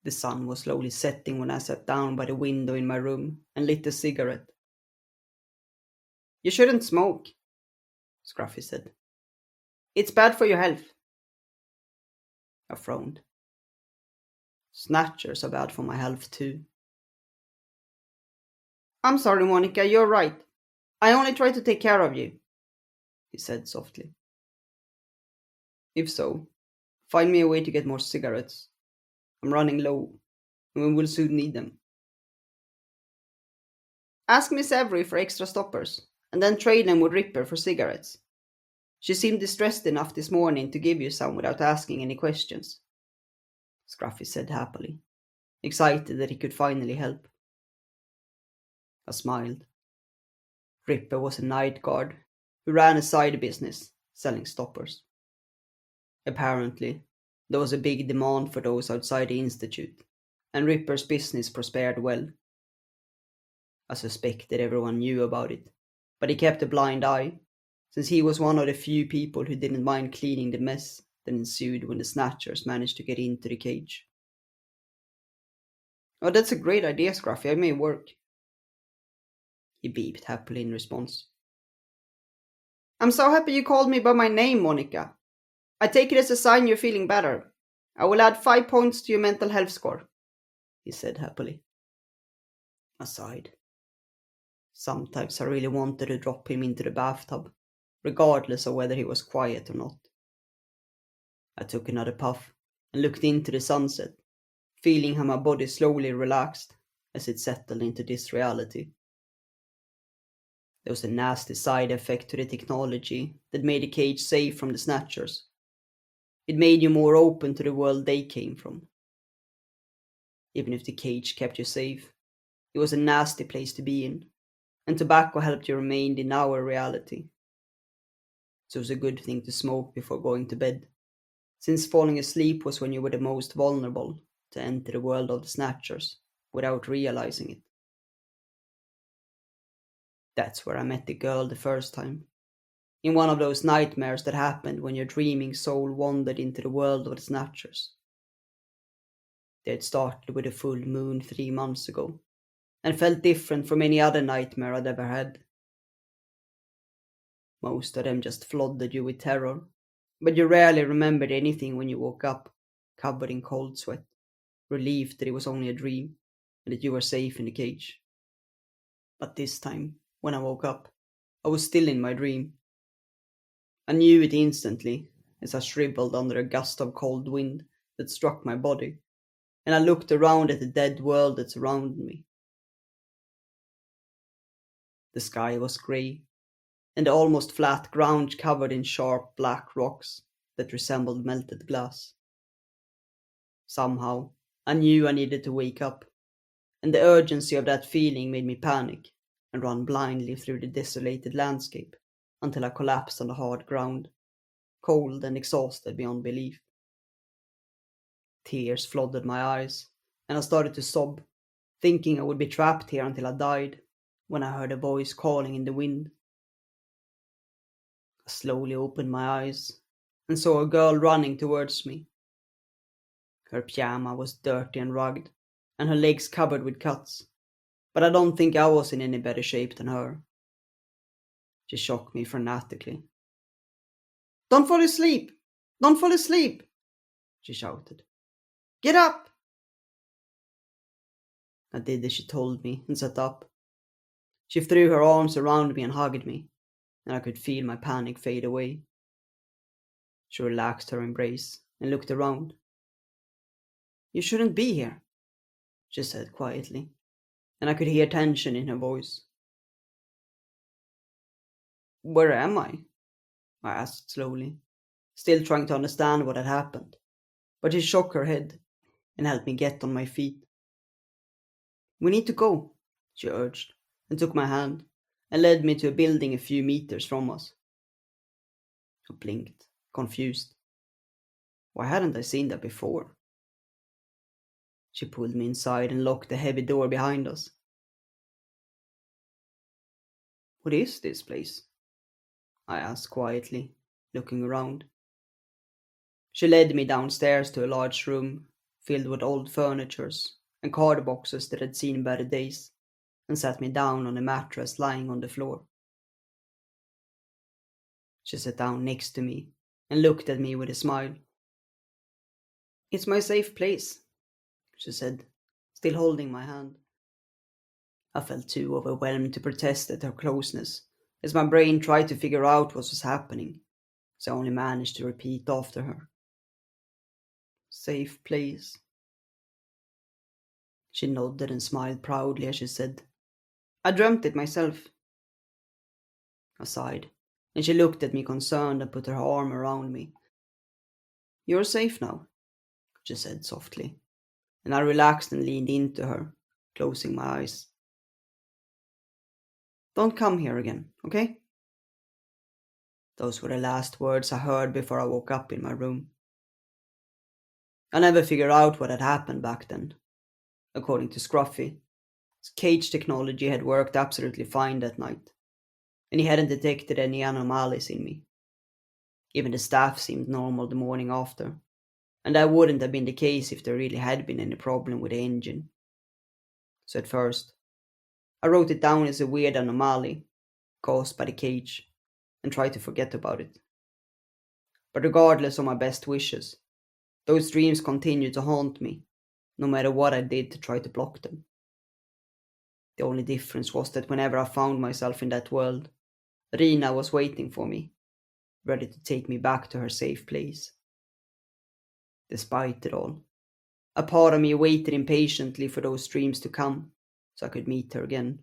The sun was slowly setting when I sat down by the window in my room and lit a cigarette. You shouldn't smoke, Scruffy said. It's bad for your health. I frowned. Snatchers are bad for my health too. I'm sorry, Monica, you're right. I only try to take care of you, he said softly. If so, find me a way to get more cigarettes. I'm running low, and we will soon need them. Ask Miss Avery for extra stoppers, and then trade them with Ripper for cigarettes. She seemed distressed enough this morning to give you some without asking any questions, Scruffy said happily, excited that he could finally help. I smiled. Ripper was a night guard who ran a side business selling stoppers. Apparently, there was a big demand for those outside the Institute, and Ripper's business prospered well. I suspected everyone knew about it, but he kept a blind eye, since he was one of the few people who didn't mind cleaning the mess that ensued when the Snatchers managed to get into the cage. Oh, that's a great idea, Scruffy. I may work. He beeped happily in response. I'm so happy you called me by my name, Monica. I take it as a sign you're feeling better. I will add 5 points to your mental health score, he said happily. I sighed. Sometimes I really wanted to drop him into the bathtub, regardless of whether he was quiet or not. I took another puff and looked into the sunset, feeling how my body slowly relaxed as it settled into this reality. There was a nasty side effect to the technology that made the cage safe from the Snatchers. It made you more open to the world they came from. Even if the cage kept you safe, it was a nasty place to be in, and tobacco helped you remain in our reality. So it was a good thing to smoke before going to bed, since falling asleep was when you were the most vulnerable to enter the world of the Snatchers without realizing it. That's where I met the girl the first time. In one of those nightmares that happened when your dreaming soul wandered into the world of the Snatchers. They had started with a full moon 3 months ago, and felt different from any other nightmare I'd ever had. Most of them just flooded you with terror, but you rarely remembered anything when you woke up, covered in cold sweat, relieved that it was only a dream, and that you were safe in the cage. But this time, when I woke up, I was still in my dream. I knew it instantly, as I shriveled under a gust of cold wind that struck my body, and I looked around at the dead world that surrounded me. The sky was grey, and the almost flat ground covered in sharp black rocks that resembled melted glass. Somehow, I knew I needed to wake up, and the urgency of that feeling made me panic and run blindly through the desolated landscape until I collapsed on the hard ground, cold and exhausted beyond belief. Tears flooded my eyes, and I started to sob, thinking I would be trapped here until I died, when I heard a voice calling in the wind. I slowly opened my eyes and saw a girl running towards me. Her pyjama was dirty and rugged, and her legs covered with cuts, but I don't think I was in any better shape than her. She shocked me frantically. Don't fall asleep! Don't fall asleep! She shouted. Get up! I did as she told me and sat up. She threw her arms around me and hugged me, and I could feel my panic fade away. She relaxed her embrace and looked around. You shouldn't be here, she said quietly, and I could hear tension in her voice. Where am I? I asked slowly, still trying to understand what had happened, but she shook her head and helped me get on my feet. We need to go, she urged, and took my hand and led me to a building a few meters from us. I blinked, confused. Why hadn't I seen that before? She pulled me inside and locked the heavy door behind us. What is this place? I asked quietly, looking around. She led me downstairs to a large room filled with old furnitures and card boxes that had seen better days, and sat me down on a mattress lying on the floor. She sat down next to me and looked at me with a smile. "It's my safe place," she said, still holding my hand. I felt too overwhelmed to protest at her closeness, as my brain tried to figure out what was happening, so I only managed to repeat after her. "Safe place." She nodded and smiled proudly as she said, "I dreamt it myself." I sighed, and she looked at me concerned and put her arm around me. "You're safe now," she said softly, and I relaxed and leaned into her, closing my eyes. "Don't come here again, okay?" Those were the last words I heard before I woke up in my room. I never figured out what had happened back then. According to Scruffy, C.A.G.E technology had worked absolutely fine that night, and he hadn't detected any anomalies in me. Even the staff seemed normal the morning after, and that wouldn't have been the case if there really had been any problem with the engine. So at first, I wrote it down as a weird anomaly caused by the cage and tried to forget about it. But regardless of my best wishes, those dreams continued to haunt me, no matter what I did to try to block them. The only difference was that whenever I found myself in that world, Rina was waiting for me, ready to take me back to her safe place. Despite it all, a part of me waited impatiently for those dreams to come, so I could meet her again.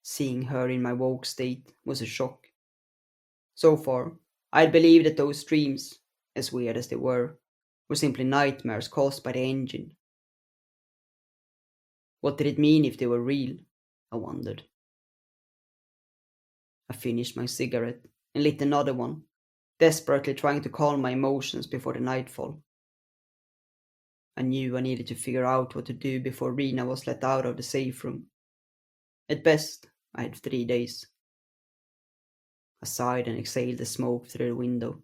Seeing her in my woke state was a shock. So far, I had believed that those dreams, as weird as they were simply nightmares caused by the engine. What did it mean if they were real? I wondered. I finished my cigarette and lit another one, desperately trying to calm my emotions before the nightfall. I knew I needed to figure out what to do before Rina was let out of the safe room. At best, I had 3 days. I sighed and exhaled the smoke through the window.